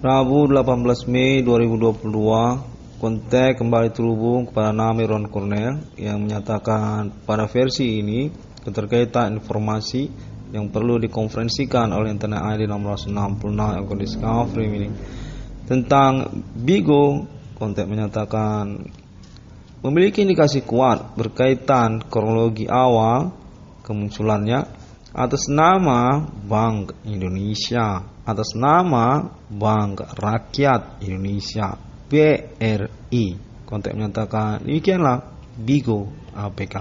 Rabu 18 Mei 2022, kontak kembali terhubung kepada nama Irwan Cornel yang menyatakan pada versi ini keterkaitan informasi yang perlu dikonferensikan oleh Internet ID 666 yang Discovery ini tentang Bigo. Kontak menyatakan memiliki indikasi kuat berkaitan kronologi awal kemunculannya atas nama Bank Indonesia, atas nama Bank Rakyat Indonesia BRI. Kontak menyatakan demikianlah Bigo APK.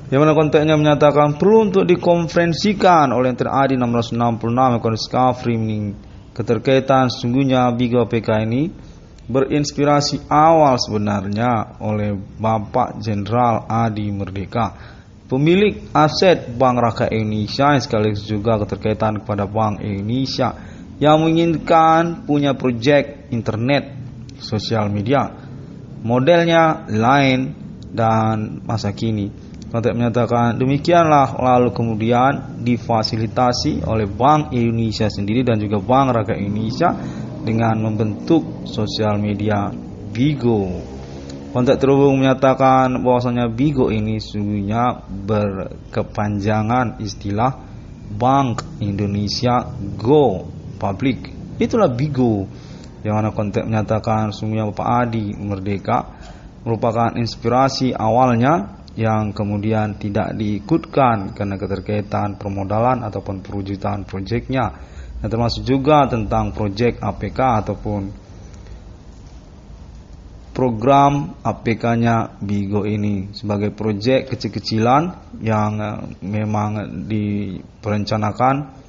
Yang mana kontaknya menyatakan perlu untuk dikonferensikan oleh Internet ID 666 Discovery ini keterkaitan sesungguhnya Bigo APK ini berinspirasi awal sebenarnya oleh Bapak Jenderal Adi Merdeka, pemilik aset Bank Rakyat Indonesia, yang sekaligus juga keterkaitan kepada Bank Indonesia yang menginginkan punya proyek internet sosial media modelnya lain dan masa kini. Kontak menyatakan demikianlah, lalu kemudian difasilitasi oleh Bank Indonesia sendiri dan juga Bank Rakyat Indonesia dengan membentuk sosial media Bigo. Kontak terhubung menyatakan bahwasanya Bigo ini sesungguhnya berkepanjangan istilah Bank Indonesia Go Public. Itulah Bigo. Yang mana kontak menyatakan sesungguhnya Bapak Adi Merdeka merupakan inspirasi awalnya yang kemudian tidak diikutkan karena keterkaitan permodalan ataupun perwujudan proyeknya, dan termasuk juga tentang proyek APK ataupun program APK-nya Bigo ini sebagai proyek kecil-kecilan yang memang diperencanakan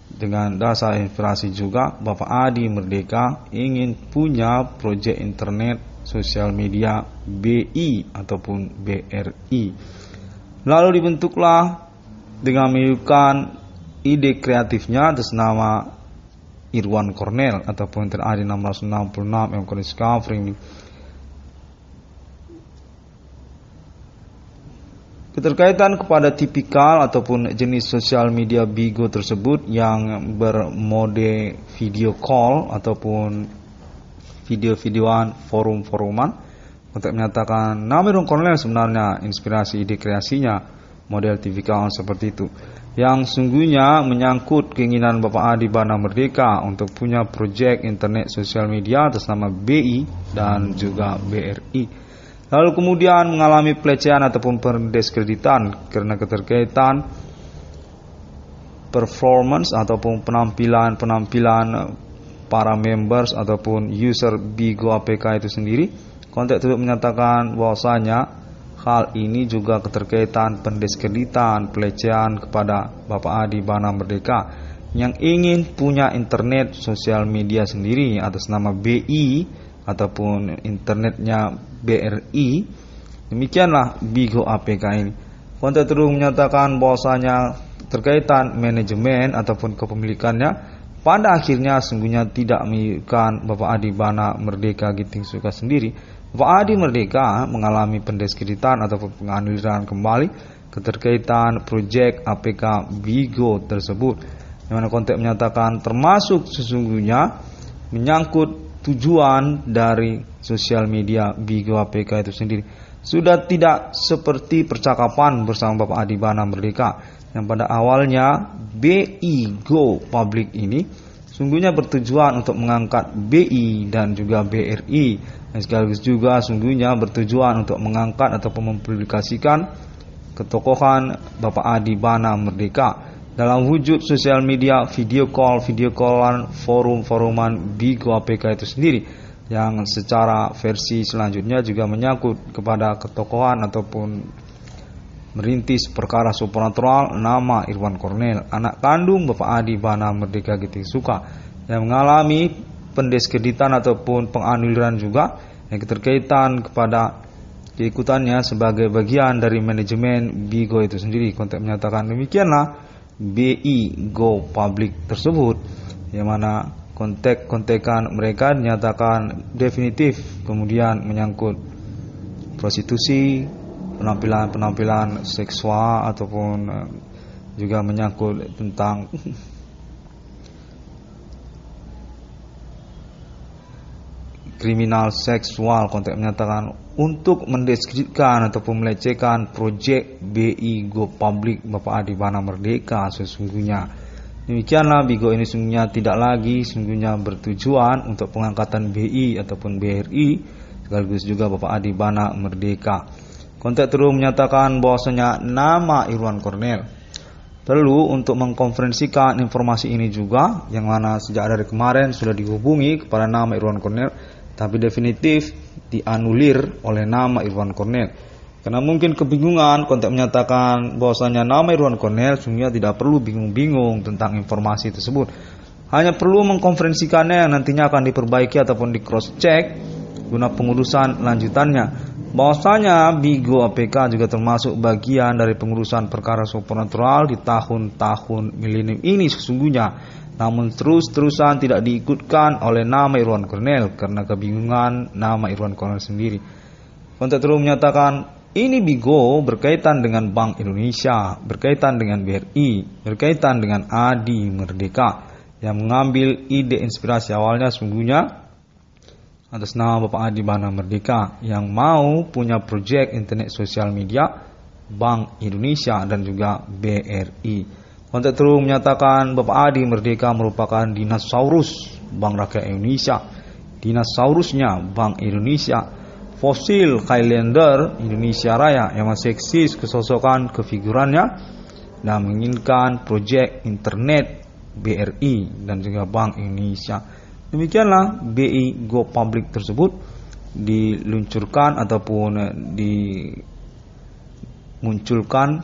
dengan dasar inspirasi juga Bapak Adi Merdeka ingin punya proyek internet sosial media BI ataupun BRI. Lalu dibentuklah dengan menunjukkan ide kreatifnya atas nama Irwan Cornel ataupun Internet ID 666 yang Discovery ini. Keterkaitan kepada tipikal ataupun jenis sosial media Bigo tersebut yang bermode video call ataupun video-videoan forum-foruman. Untuk menyatakan nama Irwan Cornel sebenarnya inspirasi ide kreasinya model tipikal seperti itu, yang sungguhnya menyangkut keinginan Bapak Adi Bana Merdeka untuk punya proyek internet sosial media atas nama BI dan juga BRI. Lalu kemudian mengalami pelecehan ataupun pendiskreditan karena keterkaitan performance ataupun penampilan para members ataupun user Bigo APK itu sendiri. Kontak tersebut menyatakan bahwasanya hal ini juga keterkaitan pendiskreditan, pelecehan kepada Bapak Adi Bana Merdeka yang ingin punya internet sosial media sendiri atas nama BI ataupun internetnya BRI. Demikianlah Bigo APK ini. Kontak terus menyatakan bahwasanya terkaitan manajemen ataupun kepemilikannya pada akhirnya sungguhnya tidak memiliki Bapak Adi Bana Merdeka Giting Suka sendiri. Bapak Adi Merdeka mengalami pendiskreditan ataupun penganiayaan kembali keterkaitan proyek APK Bigo tersebut. Yang mana kontak menyatakan termasuk sesungguhnya menyangkut tujuan dari sosial media Bigo APK itu sendiri. Sudah tidak seperti percakapan bersama Bapak Adi Bana Merdeka yang pada awalnya BI Go Public ini sungguhnya bertujuan untuk mengangkat BI dan juga BRI, dan sekaligus juga sungguhnya bertujuan untuk mengangkat ataupun mempublikasikan ketokohan Bapak Adi Bana Merdeka dalam wujud sosial media video callan forum-foruman Bigo APK itu sendiri, yang secara versi selanjutnya juga menyangkut kepada ketokohan ataupun merintis perkara supranatural nama Irwan Cornel, anak kandung Bapak Adi Bana Merdeka Giting Suka, yang mengalami pendiskreditan ataupun penganiayaan juga yang keterkaitan kepada keikutannya sebagai bagian dari manajemen Bigo itu sendiri. Kontak menyatakan demikianlah BI Go Public tersebut, yang mana kontak-kontakan mereka dinyatakan definitif kemudian menyangkut prostitusi, penampilan seksual ataupun juga menyangkut tentang kriminal seksual. Konteks menyatakan untuk mendeskripsikan ataupun melecehkan proyek BI Go Public Bapak Adi Bana Merdeka sesungguhnya. Demikianlah Bigo ini sesungguhnya tidak lagi sesungguhnya bertujuan untuk pengangkatan BI ataupun BRI sekaligus juga Bapak Adi Bana Merdeka. Konteks terus menyatakan bahwasanya nama Irwan Cornel perlu untuk mengkonferensikan informasi ini juga, yang mana sejak dari kemarin sudah dihubungi kepada nama Irwan Cornel, tapi definitif dianulir oleh nama Irwan Cornel. Karena mungkin kebingungan, konteks menyatakan bahwasanya nama Irwan Cornel sungguhnya tidak perlu bingung-bingung tentang informasi tersebut. Hanya perlu mengkonferensikannya yang nantinya akan diperbaiki ataupun di cross check guna pengurusan lanjutannya. Bahwasanya Bigo APK juga termasuk bagian dari pengurusan perkara supernatural di tahun-tahun milenium ini sesungguhnya, namun terus-terusan tidak diikutkan oleh nama Irwan Cornel karena kebingungan nama Irwan Cornel sendiri. Konteks terus menyatakan ini Bigo berkaitan dengan Bank Indonesia, berkaitan dengan BRI, berkaitan dengan Adi Merdeka yang mengambil ide inspirasi awalnya sesungguhnya atas nama Bapak Adi Bana Merdeka yang mau punya proyek internet sosial media Bank Indonesia dan juga BRI. Konteks terus menyatakan Bapak Adi Merdeka merupakan dinosaurus Bank Rakyat Indonesia, dinosaurusnya Bank Indonesia, fosil Highlander Indonesia Raya yang masih eksis kesosokan kefigurannya dan menginginkan proyek internet BRI dan juga Bank Indonesia. Demikianlah BI Go Public tersebut diluncurkan ataupun dimunculkan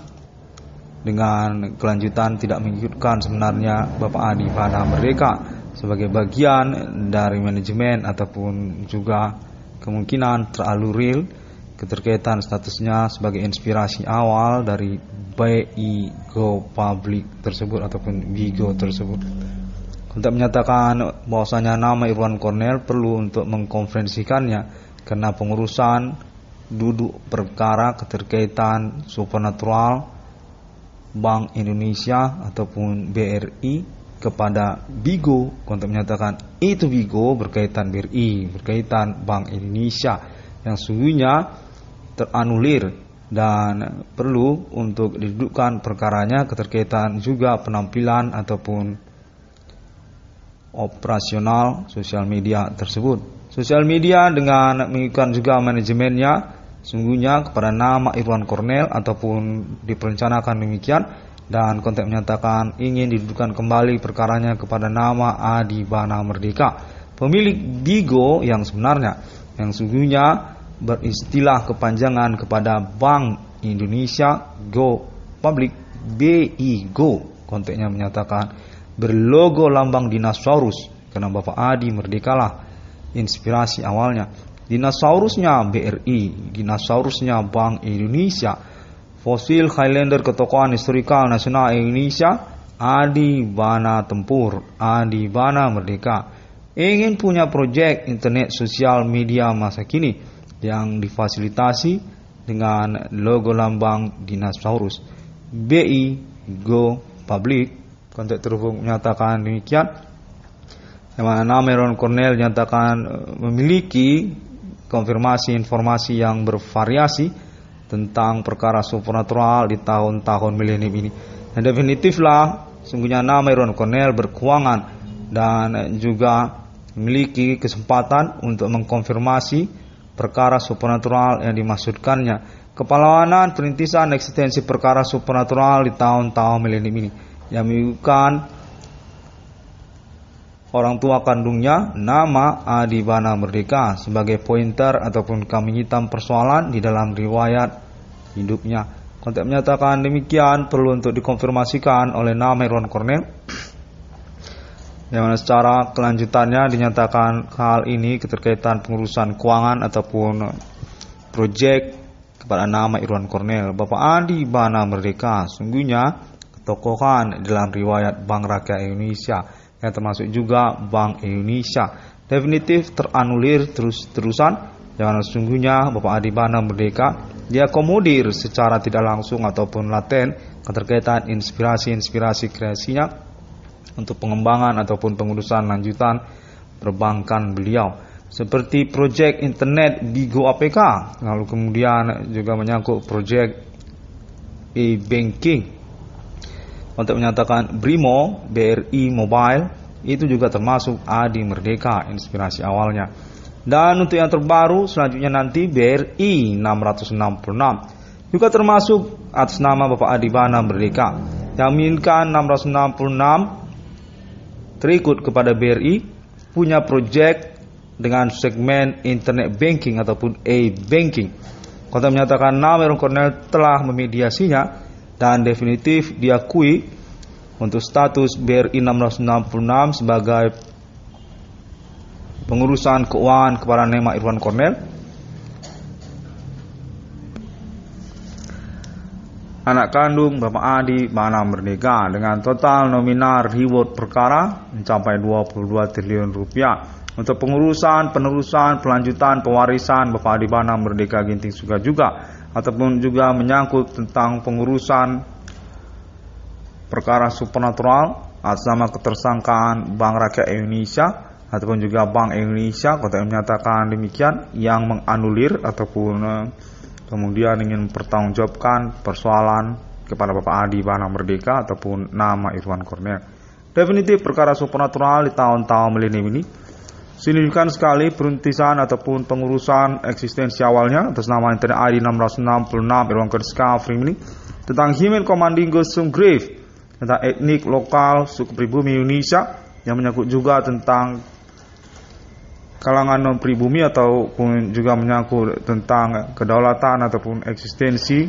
dengan kelanjutan tidak mengikutkan sebenarnya Bapak Adi Bana Merdeka sebagai bagian dari manajemen ataupun juga kemungkinan teralurir keterkaitan statusnya sebagai inspirasi awal dari BI Go Public tersebut ataupun Bigo tersebut. Untuk menyatakan bahwasanya nama Irwan Cornel perlu untuk mengkonferensikannya karena pengurusan duduk perkara keterkaitan supernatural Bank Indonesia ataupun BRI kepada Bigo. Untuk menyatakan itu Bigo berkaitan BRI, berkaitan Bank Indonesia yang sungguhnya teranulir dan perlu untuk didudukkan perkaranya keterkaitan juga penampilan ataupun operasional sosial media tersebut. Sosial media dengan mengikutkan juga manajemennya sungguhnya kepada nama Irwan Cornel ataupun diperencanakan demikian, dan konteks menyatakan ingin didudukan kembali perkaranya kepada nama Adi Bana Merdeka, pemilik Bigo yang sebenarnya yang sungguhnya beristilah kepanjangan kepada Bank Indonesia Go Public BI Go. Konteksnya menyatakan berlogo lambang dinosaurus karena Bapak Adi Merdeka lah inspirasi awalnya. Dinosaurusnya BRI, dinosaurusnya Bank Indonesia, fosil Highlander ketokohan historikal nasional Indonesia Adi Bana Tempur, Adi Bana Merdeka ingin punya proyek internet sosial media masa kini yang difasilitasi dengan logo lambang dinosaurus BI Go Public. Konteks terhubung menyatakan demikian, yang mana nama Irwan Cornel dinyatakan memiliki konfirmasi informasi yang bervariasi tentang perkara supernatural di tahun-tahun milenium ini. Dan definitiflah sungguhnya nama Irwan Cornel berkeuangan dan juga memiliki kesempatan untuk mengkonfirmasi perkara supernatural yang dimaksudkannya. Kepahlawanan perintisan eksistensi perkara supernatural di tahun-tahun milenium ini yang menyebutkan orang tua kandungnya nama Adi Bana Merdeka sebagai pointer ataupun kambing hitam persoalan di dalam riwayat hidupnya. Konteks menyatakan demikian perlu untuk dikonfirmasikan oleh nama Irwan Cornel, yang mana secara kelanjutannya dinyatakan hal ini keterkaitan pengurusan keuangan ataupun proyek kepada nama Irwan Cornel. Bapak Adi Bana Merdeka sungguhnya ketokohan dalam riwayat Bank Rakyat Indonesia yang termasuk juga Bank Indonesia definitif teranulir terus-terusan, yang sesungguhnya Bapak Adi Bana Merdeka diakomodir secara tidak langsung ataupun laten keterkaitan inspirasi-inspirasi kreasinya untuk pengembangan ataupun pengurusan lanjutan perbankan beliau. seperti proyek internet Bigo APK, lalu kemudian juga menyangkut proyek e-banking. Untuk menyatakan BRIMO, BRI Mobile, itu juga termasuk Adi Merdeka inspirasi awalnya. Dan untuk yang terbaru selanjutnya nanti BRI 666 juga termasuk atas nama Bapak Adi Bana Merdeka, yang menginginkan 666 terikut kepada BRI punya proyek dengan segmen internet banking ataupun e-banking. Kota menyatakan nama Irwan Cornel telah memediasinya dan definitif diakui untuk status BRI 666 sebagai pengurusan keuangan kepada nama Irwan Cornel, anak kandung Bapak Adi Bana Merdeka, dengan total nominal reward perkara mencapai 22 triliun rupiah untuk pengurusan, penerusan, pelanjutan, pewarisan Bapak Adi Bana Merdeka Ginting Suka juga, ataupun juga menyangkut tentang pengurusan perkara supernatural atas nama ketersangkaan Bank Rakyat Indonesia ataupun juga Bank Indonesia. Kota menyatakan demikian, yang menganulir ataupun kemudian ingin mempertanggungjawabkan persoalan kepada Bapak Adi Bana Merdeka ataupun nama Irwan Cornel. Definitif perkara supernatural di tahun-tahun milenium ini signifikan sekali peruntisan ataupun pengurusan eksistensi awalnya atas nama internet ID 666 Irwan Discovery ini tentang Human Commanding Gosum Grave, tentang etnik lokal suku pribumi Indonesia, yang menyangkut juga tentang kalangan non pribumi ataupun juga menyangkut tentang kedaulatan ataupun eksistensi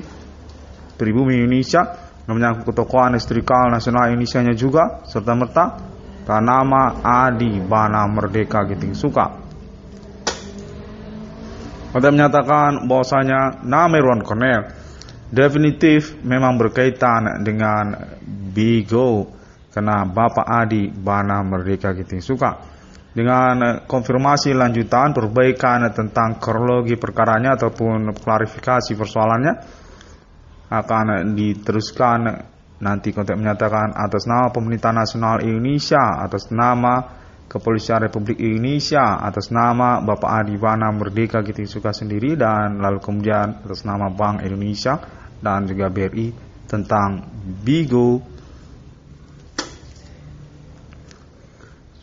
pribumi Indonesia, yang menyangkut ketokohan historikal nasional Indonesia-nya juga serta merta nama Adi Bana Merdeka Ginting Suka. Kota menyatakan bahwasanya nama Irwan Cornel definitif memang berkaitan dengan Bigo karena Bapak Adi Bana Merdeka Ginting Suka. Dengan konfirmasi lanjutan perbaikan tentang kronologi perkaranya ataupun klarifikasi persoalannya akan diteruskan nanti. Konteks menyatakan atas nama Pemerintah Nasional Indonesia, atas nama Kepolisian Republik Indonesia, atas nama Bapak Adi Bana Merdeka Ginting Suka sendiri, dan lalu kemudian atas nama Bank Indonesia dan juga BRI tentang Bigo.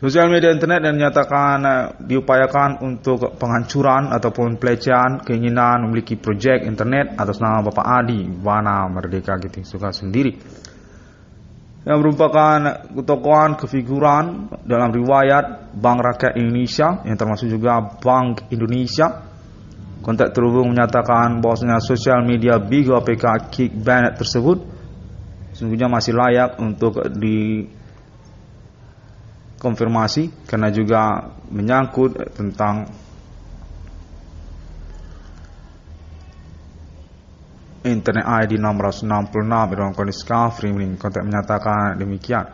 Sosial media internet dan menyatakan diupayakan untuk penghancuran ataupun pelecehan keinginan memiliki proyek internet atas nama Bapak Adi Bana Merdeka Ginting Suka sendiri, yang merupakan ketokohan kefiguran dalam riwayat Bank Rakyat Indonesia yang termasuk juga Bank Indonesia. Kontak terhubung menyatakan bahwasanya sosial media Bigo APK Kick Banned tersebut sesungguhnya masih layak untuk dikonfirmasi karena juga menyangkut tentang internet ID 666 Irwan Discovery. Kontak menyatakan demikian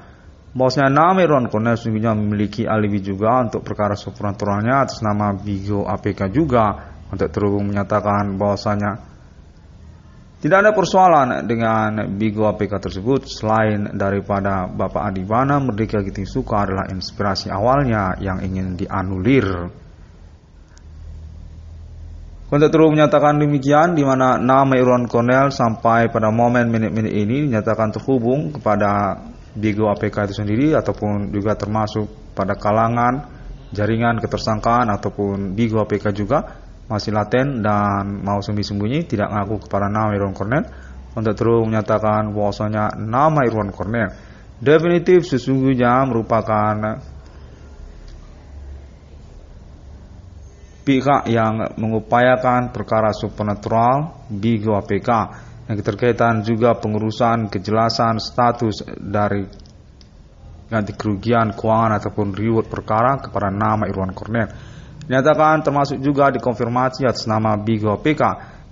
bahwasanya nama Irwan Cornel sesungguhnya memiliki alibi juga untuk perkara supernatural-nya atas nama Bigo APK juga. Kontak terhubung menyatakan bahwasanya tidak ada persoalan dengan Bigo APK tersebut selain daripada Bapak Adi Bana Merdeka Ginting Suka adalah inspirasi awalnya yang ingin dianulir. Kontak terhubung menyatakan demikian, di mana nama Irwan Cornel sampai pada momen menit-menit ini dinyatakan terhubung kepada Bigo APK itu sendiri ataupun juga termasuk pada kalangan jaringan ketersangkaan ataupun Bigo APK juga masih laten dan mau sembunyi-sembunyi tidak mengaku kepada nama Irwan Cornel. Kontak terhubung menyatakan bahwasanya nama Irwan Cornel definitif sesungguhnya merupakan pihak yang mengupayakan perkara supernatural Bigo APK yang keterkaitan juga pengurusan kejelasan status dari ganti kerugian keuangan ataupun reward perkara kepada nama Irwan Cornel. Dinyatakan termasuk juga dikonfirmasi atas nama Bigo APK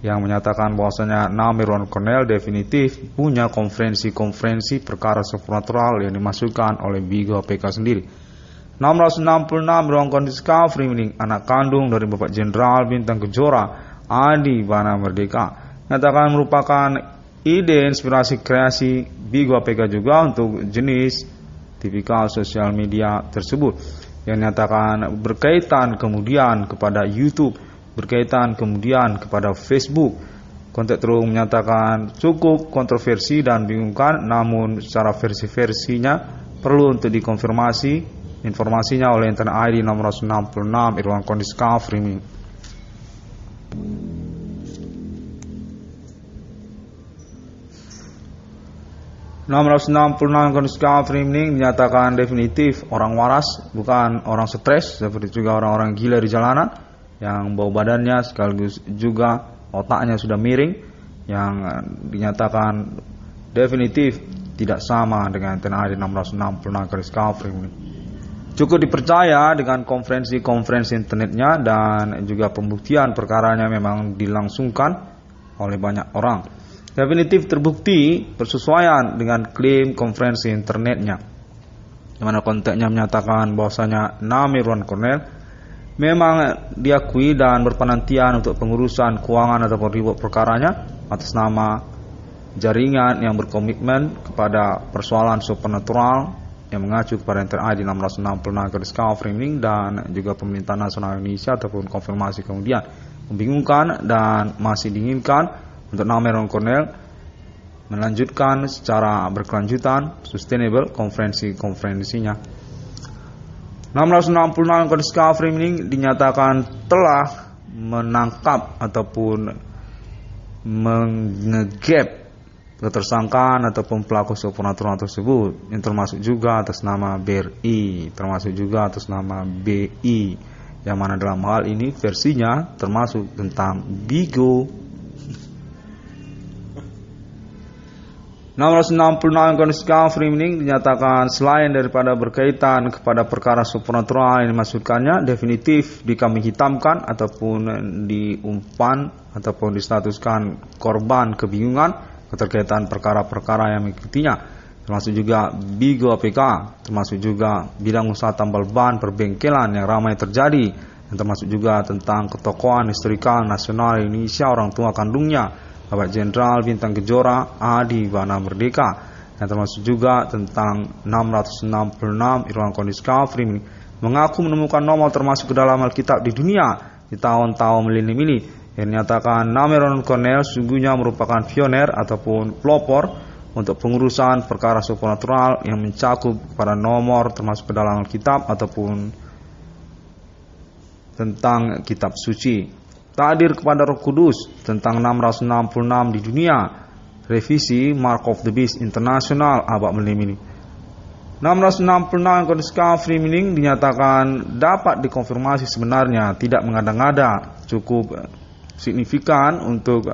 yang menyatakan bahwasanya nama Irwan Cornel definitif punya konferensi perkara supernatural yang dimasukkan oleh Bigo APK sendiri. 666 Irwan Discovery anak kandung dari Bapak Jenderal Bintang Kejora Adi Bana Merdeka, nyatakan merupakan ide inspirasi kreasi Bigo APK juga untuk jenis tipikal sosial media tersebut. yang nyatakan berkaitan kemudian kepada YouTube, berkaitan kemudian kepada Facebook. Kontak terus menyatakan cukup kontroversi dan bingungkan, namun secara versi-versinya perlu untuk dikonfirmasi informasinya oleh Internet ID nomor 166 Irwan Kondis Kafri. 666 kondisi Kafri ini dinyatakan definitif orang waras, bukan orang stres seperti juga orang-orang gila di jalanan yang bau badannya sekaligus juga otaknya sudah miring, yang dinyatakan definitif tidak sama dengan TNI 666 kondisi Kafri ini. Cukup dipercaya dengan konferensi-konferensi internetnya dan juga pembuktian perkaranya memang dilangsungkan oleh banyak orang. Definitif terbukti bersesuaian dengan klaim konferensi internetnya, di mana kontaknya menyatakan bahwasanya nama Irwan Cornell memang diakui dan berpenantian untuk pengurusan keuangan ataupun ribut perkaranya atas nama jaringan yang berkomitmen kepada persoalan supernatural yang mengacu kepada Internet ID 666 Discovering dan juga Pemerintahan Nasional Indonesia ataupun konfirmasi kemudian membingungkan dan masih diinginkan untuk nama Irwan Cornell melanjutkan secara berkelanjutan sustainable konferensinya. 666 Discovery ini dinyatakan telah menangkap ataupun mengegap ketersangkaan ataupun pelaku supernatural tersebut, yang termasuk juga atas nama BRI, termasuk juga atas nama BI, yang mana dalam hal ini versinya termasuk tentang Bigo. 666 kondisi Kafri ini dinyatakan selain daripada berkaitan kepada perkara supernatural yang dimaksudkannya definitif dikambing hitamkan ataupun diumpan ataupun distatuskan korban kebingungan keterkaitan perkara-perkara yang mengikutinya, termasuk juga Bigo APK, termasuk juga bidang usaha tambal ban perbengkelan yang ramai terjadi, dan termasuk juga tentang ketokohan historikal nasional Indonesia orang tua kandungnya Bapak Jenderal Bintang Kejora Adi Wana Merdeka, dan termasuk juga tentang 666 Irwan Kondis Kafri mengaku menemukan nomor termasuk ke dalam Alkitab di dunia di tahun-tahun milenium ini, yang menyatakan nama Irwan Cornell sungguhnya merupakan pioner ataupun pelopor untuk pengurusan perkara supernatural yang mencakup pada nomor termasuk ke dalam Alkitab ataupun tentang kitab suci. Takdir kepada Roh Kudus tentang 666 di dunia, revisi Mark of the Beast Internasional abad milenium ini. 666 kondisi Kafri ini dinyatakan dapat dikonfirmasi sebenarnya, tidak mengada-ngada, cukup signifikan untuk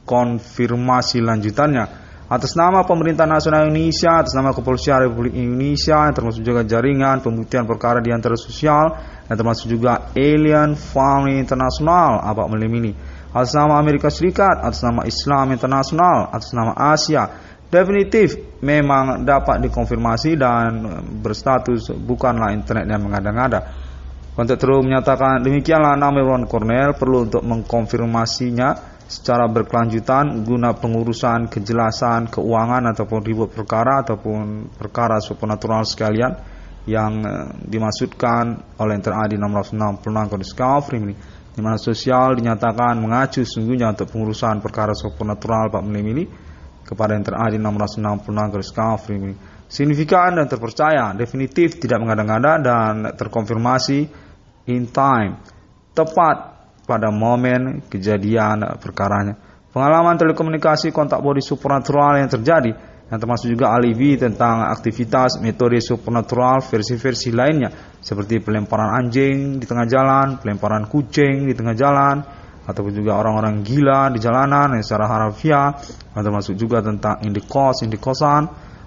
konfirmasi lanjutannya. Atas nama Pemerintahan Nasional Indonesia, atas nama Kepolisian Republik Indonesia, yang termasuk juga jaringan pembuktian perkara di antara sosial, dan termasuk juga Alien Family Internasional abad milenium ini. Atas nama Amerika Serikat, atas nama Islam Internasional, atas nama Asia, definitif memang dapat dikonfirmasi dan berstatus bukanlah internet yang mengada-ngada. Kontak terus menyatakan demikianlah nama Irwan Cornell perlu untuk mengkonfirmasinya secara berkelanjutan guna pengurusan kejelasan keuangan ataupun ribut perkara ataupun perkara supernatural sekalian yang dimaksudkan oleh Internet 666 kondisi Kafri ini, di mana sosial dinyatakan mengacu sungguhnya untuk pengurusan perkara supernatural Pak Melim ini kepada Internet 666 kondisi Kafri ini. Signifikan dan terpercaya, definitif, tidak mengada-ngada dan terkonfirmasi in time, tepat pada momen kejadian perkaranya. Pengalaman telekomunikasi kontak body supernatural yang terjadi, yang termasuk juga alibi tentang aktivitas metode supernatural versi-versi lainnya seperti pelemparan anjing di tengah jalan, pelemparan kucing di tengah jalan, ataupun juga orang-orang gila di jalanan yang secara harafiah, termasuk juga tentang indikosan,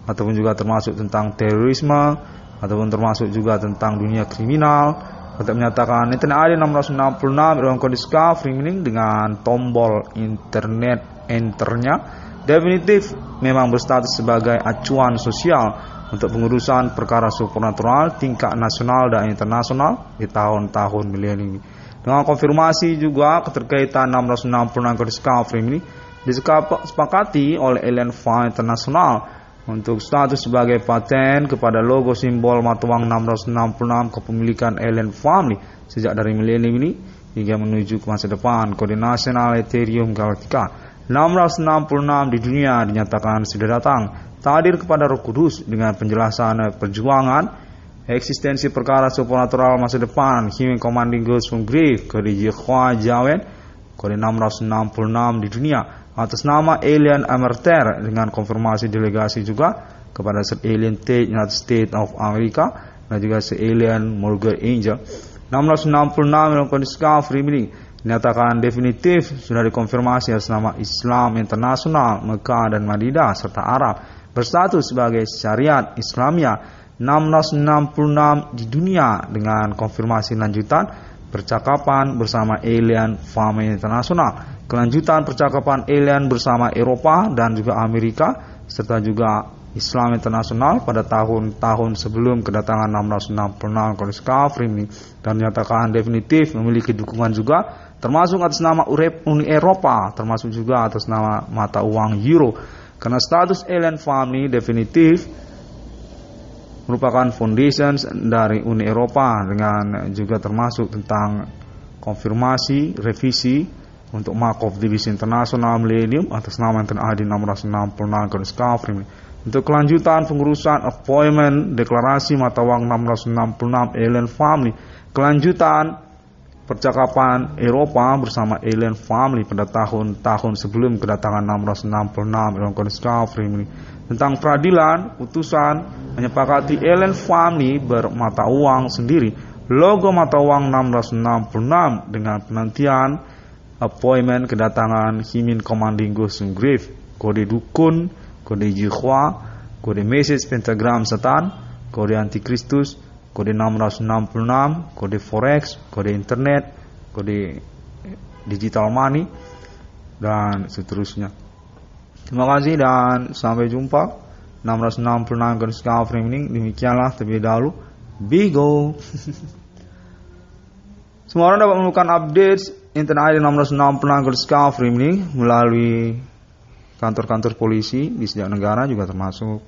ataupun juga termasuk tentang terorisme, ataupun termasuk juga tentang dunia kriminal. Untuk menyatakan Internet ID 666 Irwan Kondis Kafri dengan tombol internet enternya definitif memang berstatus sebagai acuan sosial untuk pengurusan perkara supernatural tingkat nasional dan internasional di tahun-tahun milenium ini. Dengan konfirmasi juga keterkaitan 666 Kondis Kafri ini disepakati oleh Alien Family Internasional untuk status sebagai paten kepada logo simbol mata uang 666 kepemilikan Alien Family sejak dari milenium ini hingga menuju ke masa depan. Kode nasional Ethereum Galactica 666 di dunia dinyatakan sudah datang. Hadir kepada Roh Kudus dengan penjelasan perjuangan eksistensi perkara supernatural masa depan. Human Commanding Ghost from Grave, kode Jehovah Jawen, kode 666 di dunia atas nama Alien Emerter dengan konfirmasi delegasi juga kepada Sir Alien Tate United States of America dan juga Sir Alien Morgan Angel. 666 dalam kondisi discovery ini dinyatakan definitif sudah dikonfirmasi atas nama Islam Internasional, Mekah dan Madinah serta Arab berstatus sebagai syariat Islamia. 666 di dunia dengan konfirmasi lanjutan percakapan bersama Alien Family Internasional, kelanjutan percakapan Alien bersama Eropa dan juga Amerika serta juga Islam Internasional pada tahun-tahun sebelum kedatangan 666 kode discovery ini dan dinyatakan definitif memiliki dukungan juga termasuk atas nama Uni Eropa, termasuk juga atas nama mata uang Euro. Karena status Alien Family definitif merupakan foundations dari Uni Eropa dengan juga termasuk tentang konfirmasi revisi untuk Mark of the Beast International Millennium atas nama ID 666 kode discovery. Untuk kelanjutan pengurusan appointment deklarasi mata uang 666 Alien Family, kelanjutan percakapan Eropa bersama Alien Family pada tahun-tahun sebelum kedatangan 666 dalam kode discovery ini tentang peradilan putusan menyepakati Alien Family bermata uang sendiri, logo mata uang 666 dengan penantian appointment kedatangan Human Commanding Ghost from Grave, kode dukun, kode Jehovah, kode message pentagram setan, kode antikristus, kode 666, kode forex, kode internet, kode digital money, dan seterusnya. Terima kasih dan sampai jumpa. 666 kode discovery ini demikianlah terlebih dahulu. Bigo. Semua orang dapat menemukan updates internet ID 666 kode discovery ini melalui kantor-kantor polisi di setiap negara juga termasuk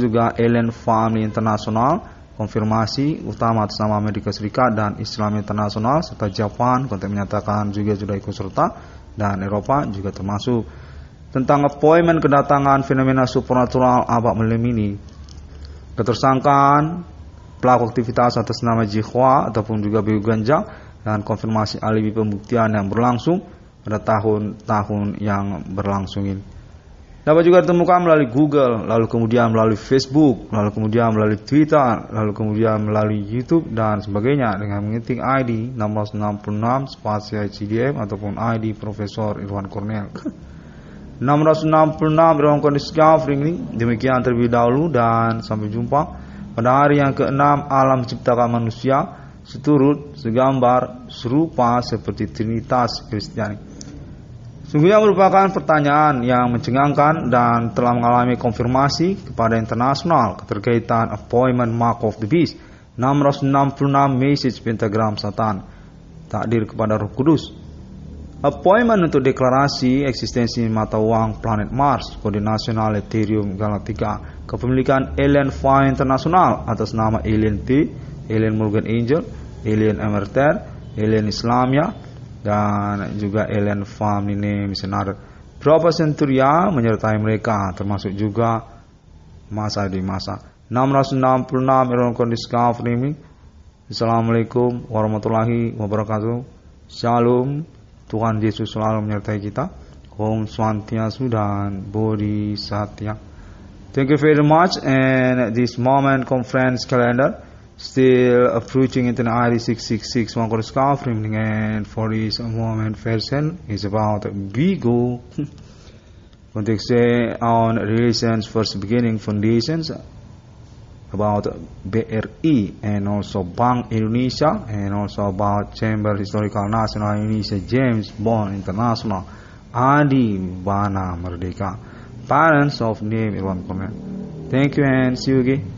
juga Alien Family Internasional, konfirmasi utama atas nama Amerika Serikat dan Islam Internasional serta Jepang konten menyatakan juga sudah ikut serta dan Eropa juga termasuk tentang appointment kedatangan fenomena supernatural abad milenium ini. Ketersangkaan pelaku aktivitas atas nama Jehovah ataupun juga Biu Ganja dan konfirmasi alibi pembuktian yang berlangsung pada tahun-tahun yang berlangsung ini. Dapat juga ditemukan melalui Google, lalu kemudian melalui Facebook, lalu kemudian melalui Twitter, lalu kemudian melalui YouTube dan sebagainya dengan mengetik ID 666 spasi ICDM ataupun ID Profesor Irwan Cornel. 666 dalam kondisi discovery ini demikian terlebih dahulu dan sampai jumpa pada hari yang ke-6 alam ciptakan manusia seturut segambar serupa seperti Trinitas Kristiani. Sungguhnya merupakan pertanyaan yang mencengangkan dan telah mengalami konfirmasi kepada internasional keterkaitan appointment Mark of the Beast 666 message pentagram Satan takdir kepada Roh Kudus. Appointment untuk deklarasi eksistensi mata uang planet Mars, kode nasional Ethereum Galactica, kepemilikan Alien Family Internasional atas nama Alien T, Alien Morgan Angel, Alien Emerter, Alien Islamia, dan juga Alien Family Name Senator. Beberapa centuria menyertai mereka, termasuk juga masa di masa 666 dalam kondisi discovery ini. Assalamualaikum warahmatullahi wabarakatuh. Shalom. Tuhan Yesus selalu menyertai kita. Om Swantiastu dan Bodhisattva. Thank you very much. And at this moment, conference calendar still approaching Internet ID 666 one discovery. And for this moment, version is about Bigo. Context on relations first beginning foundations about BRI and also Bank Indonesia and also about Chamber Historical National Indonesia James Bond International Adi Bana Merdeka, parents of name Irwan Cornel. Thank you and see you again.